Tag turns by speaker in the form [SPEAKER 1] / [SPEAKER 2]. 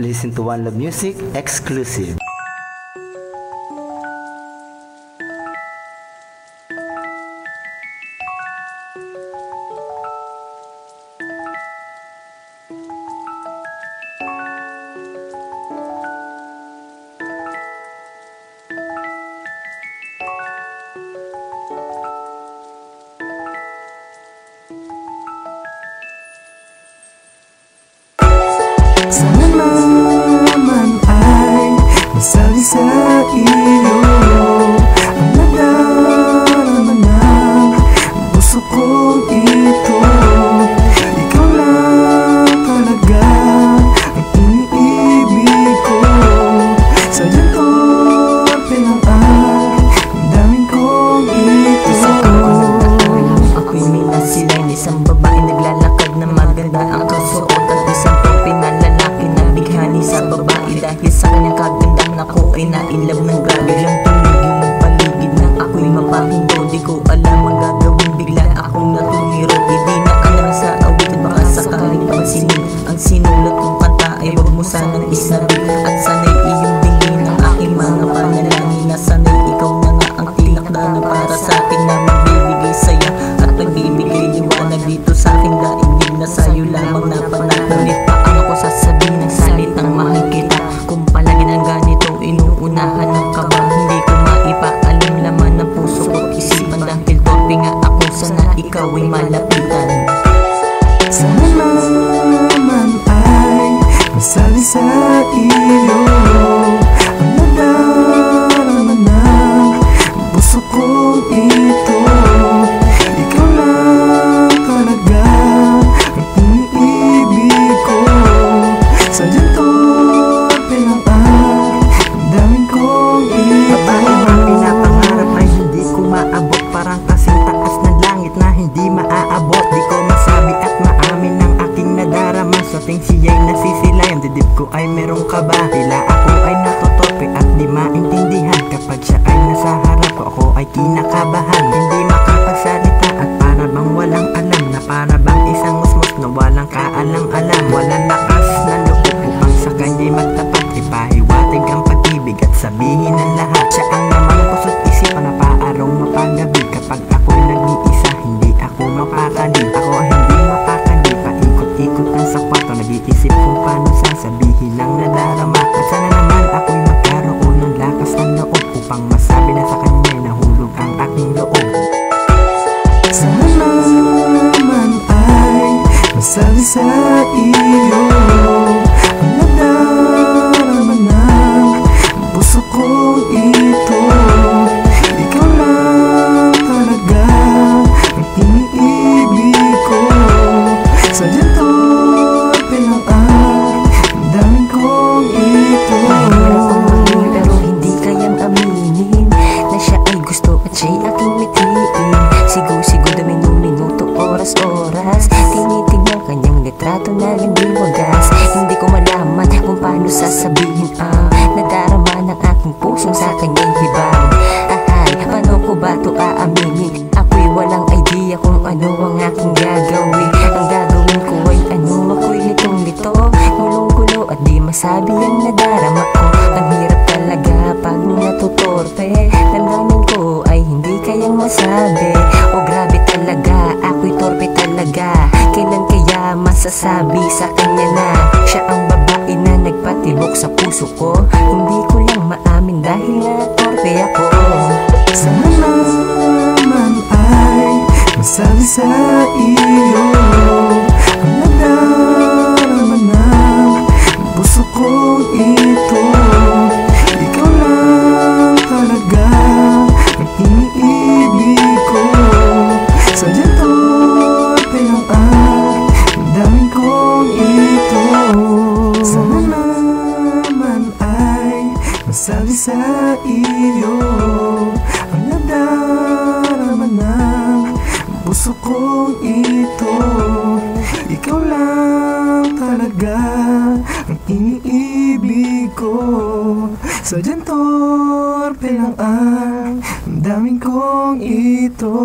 [SPEAKER 1] listen to One Love Music exclusive.
[SPEAKER 2] Sana naman ay masabi sa iyo ang nadarama ng puso kong ito. Ikaw lang talaga ang iniibig ko. Sadyang torpe lang ang daming kong ito.
[SPEAKER 3] Isang ako ng ako'y may nasilain. Isang babae naglalakad na maganda ang kasuot at isang torpe na lalaki na bighani sa babae. Dahil sa kanyang kagandahan ako ay nainlove ng grabe. Lang tumigil ang paligid ng ako'y mapahindo. Di ko alam ang gagawin, bigla akong natumiro. Hindi na alam sa awitin, baka sakaling pansinin. Ang sinulat kong kanta ay wag mo sanang isabik. At sana'y iyong bingin ng aking mga panalangin. Na sana'y ikaw na nga ang tinakda na para sa akin na magbibigay saya at nagbibigay liwanag dito sa aking daigdig na sa'yo lamang napanatulit. Paano ko sasabihin ng salitang mahal kita kung palagi ng ganito inuunahan ng kaba? Hindi ko maipaalam laman ng puso ko isipan dahil torpe nga ako. Sana ikaw ay malapitan.
[SPEAKER 2] Sana naman ay masabi sa iyo ang nadarama ng puso kong ito. Ikaw lang talaga ang iniibig ko. Sadyang torpe lang ang daming kong ito.
[SPEAKER 3] Babae ang pinapangarap ay hindi ko maabot. Parang kasing taas ng langit na hindi maaabot. Di ko masabi at maamin ng aking nadarama. Sa ting siya'y nasisila, ang dibdib ko ay merong kaba. Tila ako ay natutorpe at di maintindihan. Kapag siya ay nasa harap ko, ako ay kinakabahan. Hindi makapagsalita at para bang walang alam. Na para bang isang musmos na walang kaalam-alam. Walang lakas na loob upang sa kanya'y magtapat. Ipahiwatig ang pag-ibig at sabihin ang lahat. Siya ang naman puso't isipan na paaraw mapagabi. Kapag ako'y nag-iisa, hindi ako mapakali. Ako ay hindi mapakali. Paikot-ikot lang sa kwarto, nag-iisip kung paano sasabihin ang nadarama. At sana naman ako'y magkaroon ng lakas ng loob upang masabi na sa kanya'y nahulog ang aking loob.
[SPEAKER 2] Sana naman ay masabi sa iyo ang nadarama ng puso kong ito. Ikaw lang talaga ang iniibig ko. Sadyang torpe lang ang daming kong ito.
[SPEAKER 3] Pero hindi kayang aminin na siya ay gusto at siya'y aking mitiin. Sigo-sigo na minuto, oras-oras tinitignan kanyang litrato na hindi wagas. Hindi ko malaman kung paano sasabihin ang nadarama ng aking pusong sa kanyang hibang. Ahay, paano ko ba ito aaminin? Ako'y walang idea kung ano ang aking gagawin. Ang gagawin ko ay ano, ako'y litong-lito, gulong-gulo at di masabi ang nadarama ko. Ang hirap talaga pag natutorpe. Damdamin ko ay hindi kayang masabi. O grabe talaga, ako'y torpe talaga. Kailan kaya masasabi sa kanya na siya ang babae na nagpatibok sa puso ko? Hindi ko lang maamin dahil na torpe ako.
[SPEAKER 2] Sana naman ay masabi sa iyo ang nadarama ng puso kong ito. Ikaw lang talaga ang iniibig ko. Sadyang torpe lang ang daming kong ito. Sana naman ay masabi sa iyo ang nadarama ng puso kong ito. Ikaw lang talaga ang iniibig ko. Sadyang torpe lang ang daming kong ito.